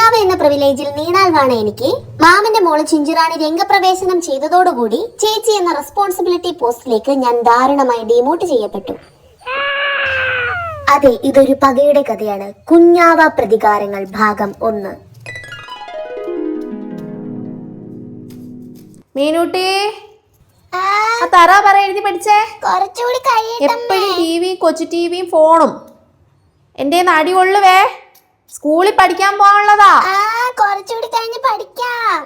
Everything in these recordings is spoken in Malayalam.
കുഞ്ഞാവ എന്ന പ്രിവിലേജിൽ നീണാൽവാണ് എനിക്ക്. മാമന്റെ മോള് ചിഞ്ചുറാണി രംഗപ്രവേശനം ചെയ്തതോടുകൂടി ചേച്ചി എന്ന റെസ്പോൺസിബിലിറ്റി പോസ്റ്റിലേക്ക് ഞാൻ ദാരുണമായി ഡിമോട്ട് ചെയ്യപ്പെട്ടു. അതെ, ഇതൊരു പകയുടെ കഥയാണ്. കുഞ്ഞാവ പ്രതികാരങ്ങൾ ഭാഗം 1. മീനൂട്ടി, തറ പറ എഴുതി പഠിച്ചേ. കുറച്ചുകൂടി എപ്പോഴും ടിവിയും കൊച്ചു ടിവിയും ഫോണും എന്റെ അടി കൊള്ളുവേ. സ്കൂളിൽ പഠിക്കാൻ പോകാനുള്ളതാ. കുറച്ചുകൂടി കഴിഞ്ഞ് പഠിക്കാം.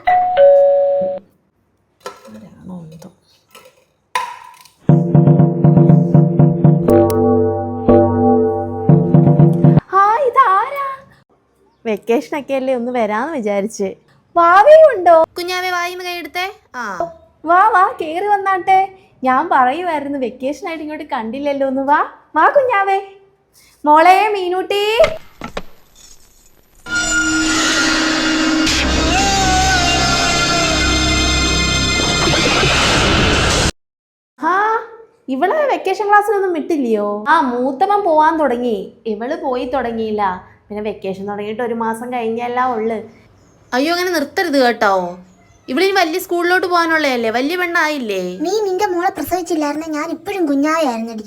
വെക്കേഷൻ ഒക്കെ അല്ലേ, ഒന്ന് വരാന്ന് വിചാരിച്ച്. വാവയുണ്ടോ? കുഞ്ഞാവേ വായിന്ന് കൈയെടുത്തേ. വാ വാ, കേറി വന്നാട്ടെ. ഞാൻ പറയുമായിരുന്നു വെക്കേഷൻ ആയിട്ട് ഇങ്ങോട്ട് കണ്ടില്ലല്ലോ ഒന്ന്. വാ വാ കുഞ്ഞാവേ. മോളെ മീനൂട്ടി. ഇവള് വെക്കേഷൻ ക്ലാസ്സിലൊന്നും വിട്ടില്ലയോ? മൂത്തമ്മൻ പോവാൻ തുടങ്ങി, ഇവള് പോയി തുടങ്ങിയില്ല. പിന്നെ വെക്കേഷൻ തുടങ്ങിയിട്ട് 1 മാസം കഴിഞ്ഞല്ല ഉള്ളു. അയ്യോ, അങ്ങനെ നിർത്തരുത് കേട്ടോ. ഇവളിനി വലിയ സ്കൂളിലോട്ട് പോകാനുള്ളതല്ലേ, വലിയ പെണ്ണായില്ലേ. നീ നിന്റെ മോളെ പ്രസവിച്ചില്ലായിരുന്നു, ഞാൻ ഇപ്പോഴും കുഞ്ഞായായിരുന്നടി.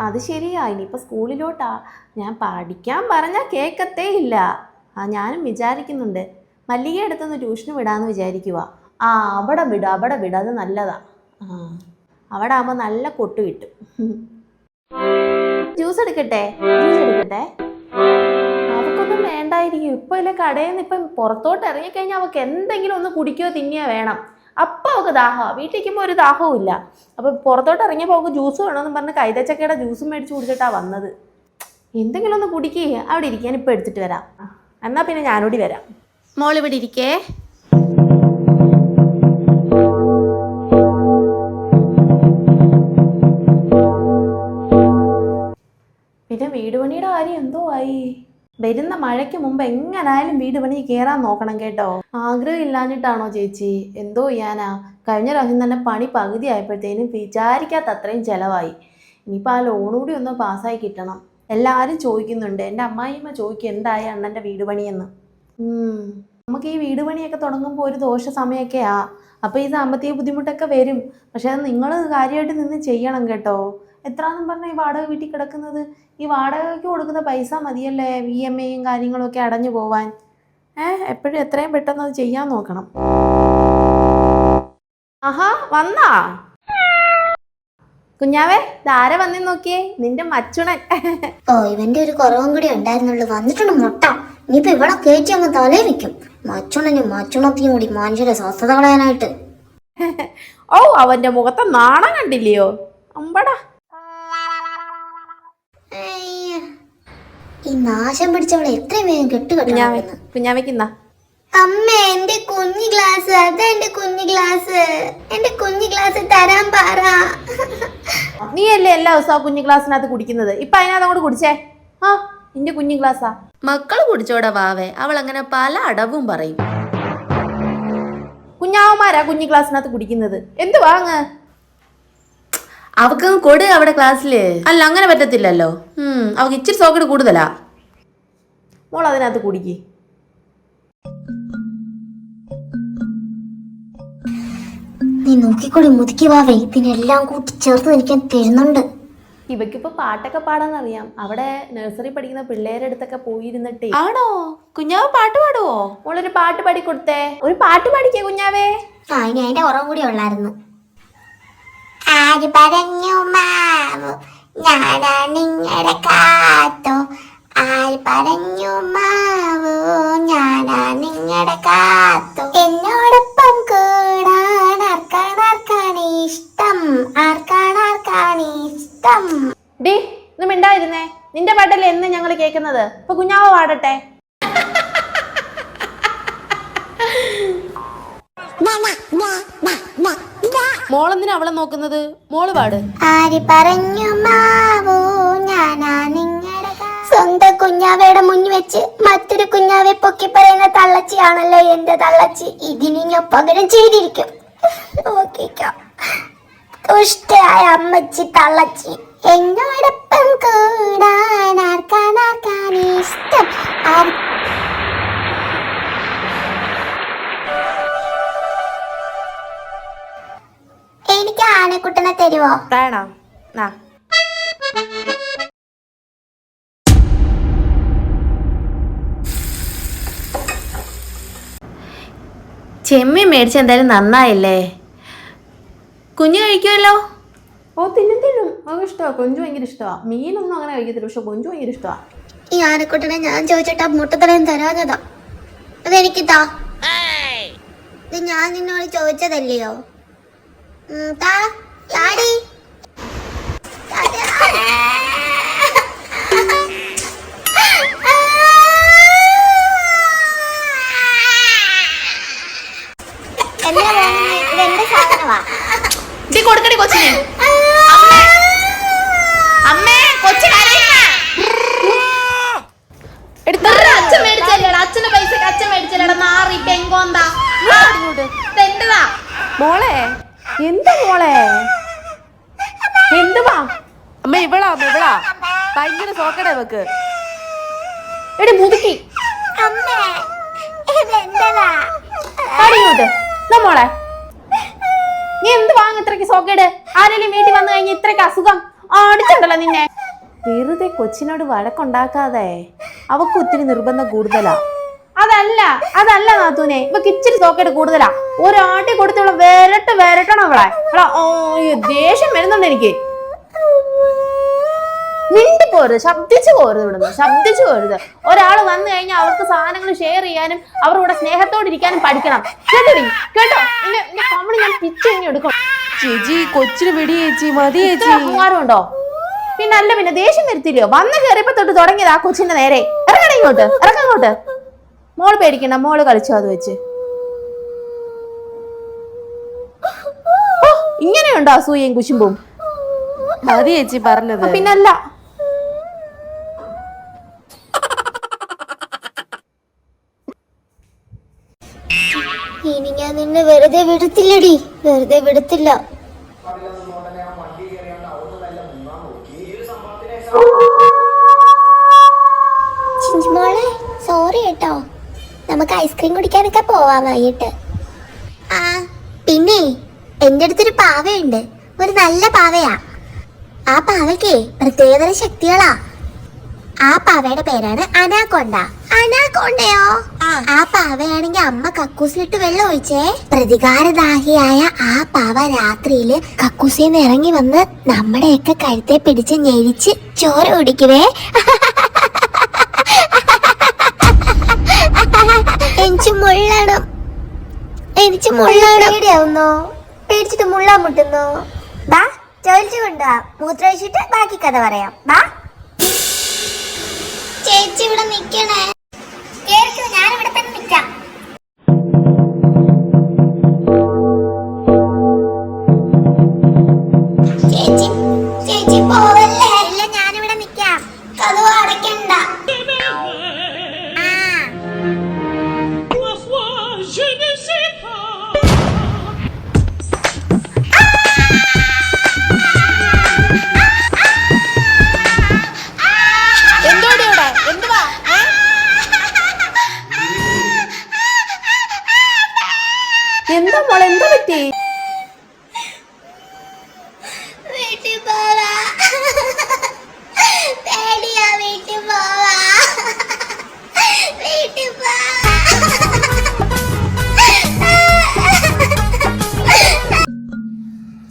അത് ശരിയാ, ഇനിയിപ്പോൾ സ്കൂളിലോട്ടാ. ഞാൻ പഠിക്കാൻ പറഞ്ഞാൽ കേൾക്കത്തേ ഇല്ല. ഞാനും വിചാരിക്കുന്നുണ്ട് മല്ലിക അടുത്തൊന്ന് ട്യൂഷന് വിടാമെന്ന് വിചാരിക്കുക. അവിടെ വിട, അത് നല്ലതാ. അവിടെ ആകുമ്പോൾ നല്ല കൊട്ട് കിട്ടും. ജ്യൂസ് എടുക്കട്ടെ? അവക്കൊന്നും വേണ്ടായിരിക്കും. ഇപ്പം ഇല്ല, കടയിൽ നിന്ന് ഇപ്പം പുറത്തോട്ട് ഇറങ്ങിക്കഴിഞ്ഞാൽ അവൾക്ക് എന്തെങ്കിലും ഒന്ന് കുടിക്കുകയോ തിന്നുകയോ വേണം. അപ്പം അവൾക്ക് ദാഹമാണ്. വീട്ടിലിരിക്കുമ്പോൾ ഒരു ദാഹവും ഇല്ല. അപ്പം പുറത്തോട്ട് ഇറങ്ങിയപ്പോൾ അവൾക്ക് ജ്യൂസ് വേണമെന്ന് പറഞ്ഞ് കൈതച്ചക്കയുടെ ജ്യൂസും മേടിച്ച് കുടിച്ചിട്ടാണ് വന്നത്. എന്തെങ്കിലും ഒന്ന് കുടിക്കുക. അവിടെ ഇരിക്കാൻ ഇപ്പം എടുത്തിട്ട് വരാം. എന്നാൽ പിന്നെ ഞാനോടി വരാം. മോളിവിടെ ഇരിക്കേ. പിന്നെ വീട് പണിയുടെ കാര്യം എന്തോ ആയി? വരുന്ന മഴയ്ക്ക് മുമ്പ് എങ്ങനായാലും വീട് പണി കയറാൻ നോക്കണം കേട്ടോ. ആഗ്രഹം ഇല്ലാഞ്ഞിട്ടാണോ ചേച്ചി? എന്തോ ചെയ്യാനാ. കഴിഞ്ഞ പ്രാവശ്യം തന്നെ പണി പകുതി ആയപ്പോഴത്തേനും വിചാരിക്കാത്ത അത്രയും ചിലവായി. ഇനിയിപ്പോൾ ആ ലോൺ കൂടി ഒന്ന് പാസ്സായി കിട്ടണം. എല്ലാവരും ചോദിക്കുന്നുണ്ട്. എൻ്റെ അമ്മായിയമ്മ ചോദിക്കും എന്തായി അണ്ണൻ്റെ വീട് പണിയെന്ന്. നമുക്ക് ഈ വീട് പണിയൊക്കെ തുടങ്ങുമ്പോൾ ഒരു ദോഷ സമയമൊക്കെയാ. അപ്പോൾ ഈ സാമ്പത്തിക ബുദ്ധിമുട്ടൊക്കെ വരും. പക്ഷെ അത് നിങ്ങൾ കാര്യമായിട്ട് നിന്ന് ചെയ്യണം കേട്ടോ. എത്രയാണെന്നും പറഞ്ഞാൽ ഈ വാടക വീട്ടിൽ കിടക്കുന്നത്? ഈ വാടകയ്ക്ക് കൊടുക്കുന്ന പൈസ മതിയല്ലേ EMIയും കാര്യങ്ങളൊക്കെ അടഞ്ഞു പോവാൻ. എപ്പോഴും എത്രയും പെട്ടെന്ന് അത് ചെയ്യാൻ നോക്കണം. വന്നാ കുഞ്ഞാവേ? ധാര വന്നേ നോക്കിയേ, നിന്റെ മച്ചുണൻ. ഇവന്റെ ഒരു കുറവും കൂടി ഉണ്ടായിരുന്നുള്ളൂ. വന്നിട്ടുണ്ട് മുട്ട. ഇനിയിപ്പോ ഇവിടെ കയറ്റി അങ്ങ് തലേ വെക്കും. മച്ചുണനും മച്ചുണത്തിയും കൂടി മനുഷ്യരെ സ്വസ്ഥത കളയാനായിട്ട്. അവന്റെ മുഖത്തെ നാണം കണ്ടില്ലയോ? അമ്പടാ, ഈ നാശം പിടിച്ചവളെ എത്രയും വേഗം കെട്ടുകെട്ടുന്ന. കുഞ്ഞാവയ്ക്കുന്ന അമ്മ, എന്റെ കുഞ്ഞു ഗ്ലാസ്, അതെന്റെ കുഞ്ഞു ഗ്ലാസ്, എന്റെ കുഞ്ഞു ഗ്ലാസ് തരാൻ പറ. നീ അല്ലേ എല്ലാ ദിവസവും കുഞ്ഞു ഗ്ലാസ്സിനകത്ത് കുടിക്കുന്നത്? ഇപ്പൊ അതിനകത്ത് അങ്ങോട്ട് കുടിച്ചേ. നിന്റെ കുഞ്ഞു ഗ്ലാസ്സാ. മക്കള് കുടിച്ചോടെ വാവേ. അവൾ അങ്ങനെ പല അടവും പറയും. കുഞ്ഞാവന്മാരാ കുഞ്ഞു ഗ്ലാസ്സിനകത്ത് കുടിക്കുന്നത്. എന്ത് വാങ്ങ്? അവക്ക് കൊടു അവിടെ ക്ലാസ്സില്. അല്ല, അങ്ങനെ പറ്റത്തില്ലല്ലോ. അവക്ക് ഇച്ചിരി സോക്കട് കൂടുതലാ. മോൾ അതിനകത്ത് കുടിക്ക്. നീ നോക്കിക്കൂടി മുതുക്കി വാവേ. ഇതിനെല്ലാം കൂട്ടി ചേർത്ത് എനിക്ക് തരുന്നുണ്ട്. ഇവക്കിപ്പോ പാട്ടൊക്കെ പാടാന്നറിയാം. അവിടെ നഴ്സറി പഠിക്കുന്ന പിള്ളേരുടെ അടുത്തൊക്കെ പോയിരുന്നിട്ടേ. ആണോ? കുഞ്ഞാവ് പാട്ട് പാടുവോ? മോളൊരു പാട്ട് പാടി കൊടുത്തേ. ഒരു പാട്ട് പാടിക്കേ കുഞ്ഞാവേ. ഇനി അതിന്റെ കുറവ് കൂടി ഉള്ളായിരുന്നു. ആര് പറഞ്ഞു മാവോ ഞാനാ നിങ്ങളുടെ കാത്തോ? ആര് പറഞ്ഞു മാവോ ഞാനാ നിങ്ങളുടെ കാത്തോ? എന്നോടൊപ്പം കൂടാൻ ആർക്കാണ് ഇഷ്ടം? ആർക്കാണ് ഇഷ്ടം? ഡി, ഇത് മിണ്ടായിരുന്നേ. നിന്റെ പാട്ടല്ലേ എന്ന് ഞങ്ങൾ കേൾക്കുന്നത്. ഇപ്പൊ കുഞ്ഞാവ പാടട്ടെ. മോളെന്തിനാ അവളെ നോക്കുന്നത്? മോള് പാട്. ആര് പറഞ്ഞു മാവോ ഞാനാ നിങ്ങളുടെ സ്വന്തം കുഞ്ഞാവയുടെ മുന്നിൽ വെച്ച് മറ്റൊരു കുഞ്ഞാവെ പൊക്കി പറയുന്ന തള്ളച്ചിയാണല്ലോ എന്റെ തള്ളച്ചി. ഇതിന് ഞാൻ പകരം ചെയ്തിരിക്കും. നോക്കിക്കോ, ദുഷ്ടയായ അമ്മച്ചി തള്ളച്ചി. എന്നോടൊപ്പം കൂടാൻ ആർക്കാണ് ഇഷ്ടം? കൂടെ തരുവോ? വേണം. ചെമ്മീൻ മേടിച്ച എന്തായാലും നന്നായില്ലേ? കുഞ്ഞു കഴിക്കുമല്ലോ? ഓ തിന്നും. അത് ഇഷ്ടമാണ്. കൊഞ്ചു ഭയങ്കര ഇഷ്ടമാണ്. മീനൊന്നും അങ്ങനെ കഴിക്കത്തില്ല, പക്ഷെ കൊഞ്ചു ഭയങ്കര ഇഷ്ടമാണ്. ഈ ആനക്കുട്ടനെ ഞാൻ ചോദിച്ചിട്ട് ആ മുട്ടത്തലയും തരാഞ്ഞതാ. അതെനിക്കിതാ. ഇത് ഞാൻ നിന്നോട് ചോദിച്ചതല്ലയോ? താടി. ഇതെന്റെ സാധനമാ. കൊടുക്കടി കൊച്ചിനെ. അമ്മേ കൊച്ചു അച്ഛൻ മേടിച്ചല്ലേടാ, അച്ഛന്റെ പൈസക്ക് അച്ഛൻ മേടിച്ചല്ലേടാ. നാറി പെങ്കോന്താ തെണ്ടതാ. മോളെ എന്താ മോളെ? എന്തുവാ അമ്മ? ഇവളാ ഭയങ്കര സോക്കട വെക്ക്. എടി മുതുക്കി മോളെ, നീ എന്ത് വാങ്ങ ഇത്രക്ക് സോക്കേട്? ആരെങ്കിലും വീട്ടിൽ വന്നു കഴിഞ്ഞ ഇത്രക്ക് അസുഖം അടിച്ചുണ്ടല്ലോ നിന്നെ. വെറുതെ കൊച്ചിനോട് വഴക്കുണ്ടാക്കാതെ. അവക്ക് ഒത്തിരി നിർബന്ധം കൂടുതലാ. അതല്ല നാത്തൂനെ, ഇവക്ക് ഇച്ചിരി സോക്കേട് കൂടുതലാ. ഒരാട്ടി കൊടുത്തുള്ള വരട്ടണം അവളെ. ദേഷ്യം വരുന്നുണ്ട് എനിക്ക്. മിണ്ടിപ്പോരുത്, ശബ്ദിച്ചു പോരുത്. ഇവിടുന്ന് ശബ്ദിച്ചു പോരുത്. ഒരാൾ വന്നു കഴിഞ്ഞാൽ അവർക്ക് സാധനങ്ങൾ ഷെയർ ചെയ്യാനും അവരുടെ സ്നേഹത്തോടിരിക്കാനും പഠിക്കണം. കേട്ടോ? എന്റെ കമ്മളി ഞാൻ പിച്ചെങ്ങി എടുക്കണം. ചേച്ചി കൊച്ചിന് പിടി ചേച്ചി, മതി ചേച്ചി. അഹങ്കാരമുണ്ടോ? പിന്നെ ദേഷ്യം വരുത്തില്ലയോ? വന്ന് കയറിയപ്പോ തൊട്ട് തുടങ്ങിയത് ആ കൊച്ചിന്റെ നേരെ. ഇറങ്ങങ്ങോട്ട്. മോള് പേടിക്കണ്ട, മോള് കളിച്ചോ അത് വെച്ച്. ഇങ്ങനെയുണ്ടോ അസൂയയും കുശുമ്പും? മതി ചേച്ചി പറഞ്ഞത്. പിന്നല്ല. ഇനി ഞാൻ നിന്നെ വെറുതെ വിടത്തില്ലടി, വെറുതെ വിടത്തില്ല. ചിഞ്ചുമോളെ സോറി കേട്ടോ, നമുക്ക് ഐസ്ക്രീം കുടിക്കാനൊക്കെ പോവാം വൈകിട്ട്. ആ പിന്നെ എന്റെ അടുത്തൊരു പാവയുണ്ട്, ഒരു നല്ല പാവയാ. ആ പാവയ്ക്ക് പ്രത്യേകതര ശക്തികളാ. ആ പാവയുടെ പേരാണ് അനാക്കൊണ്ട. അനാക്കൊണ്ടയോ? ആ പാവയാണെങ്കിൽ അമ്മ കക്കൂസിലിട്ട് വെള്ളം ഒഴിച്ചേ. പ്രതികാരദാഹിയായ ആ പാവ രാത്രിയില് കക്കൂസിന്ന് ഇറങ്ങി വന്ന് നമ്മുടെയൊക്കെ കഴുത്തെ പിടിച്ച് ഞെരിച്ച് ചോര കുടിക്കുവേ. എനിക്ക് മുള്ളണം. പേടിയാവുന്നോ? പേടിച്ചിട്ട് മുള്ളാൻ മുട്ടുന്നോ? ബാ ചോദിച്ചു കൊണ്ടുവാ, മൂത്രമൊഴിച്ചിട്ട് ബാക്കി കഥ പറയാം. ബാ ചേച്ചി ഇവിടെ നിക്കണേ. ഞാനിവിടെ തന്നെ നിക്കാം. ചേച്ചി പോവല്ലേ? ഇല്ല, ഞാനിവിടെ നിക്കാം. കതവ് അടയ്ക്കണ്ട. എന്താ മോളെ, എന്താ പറ്റി? വീട്ടിൽ പോവാ. പേടിയാ. വീട്ടിൽ പോവാ. വീട്ടിൽ പോവാ.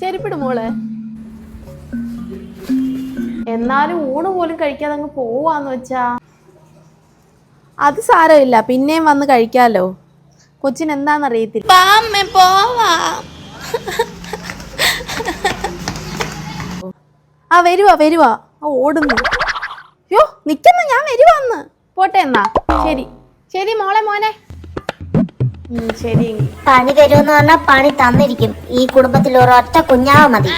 ചെരുപ്പിട് മോളെ. എന്നാലും ഊണ് പോലും കഴിക്കാതെ അങ്ങ് പോവാന്ന് വെച്ചാ അത് സാരമില്ല, പിന്നെയും വന്ന് കഴിക്കാലോ. കൊച്ചിന് എന്താന്നറിയത്തില്ല. വരുവാ. ഓടുന്നു. യോ നിക്കുന്ന, ഞാൻ വരുവാന്ന്. പോട്ടെ എന്നാ. ശരി മോനെ. ശരി. പണി തരുമെന്ന് പറഞ്ഞാൽ പണി തന്നിരിക്കും. ഈ കുടുംബത്തിൽ ഒരൊറ്റ കുഞ്ഞാവ് മതി.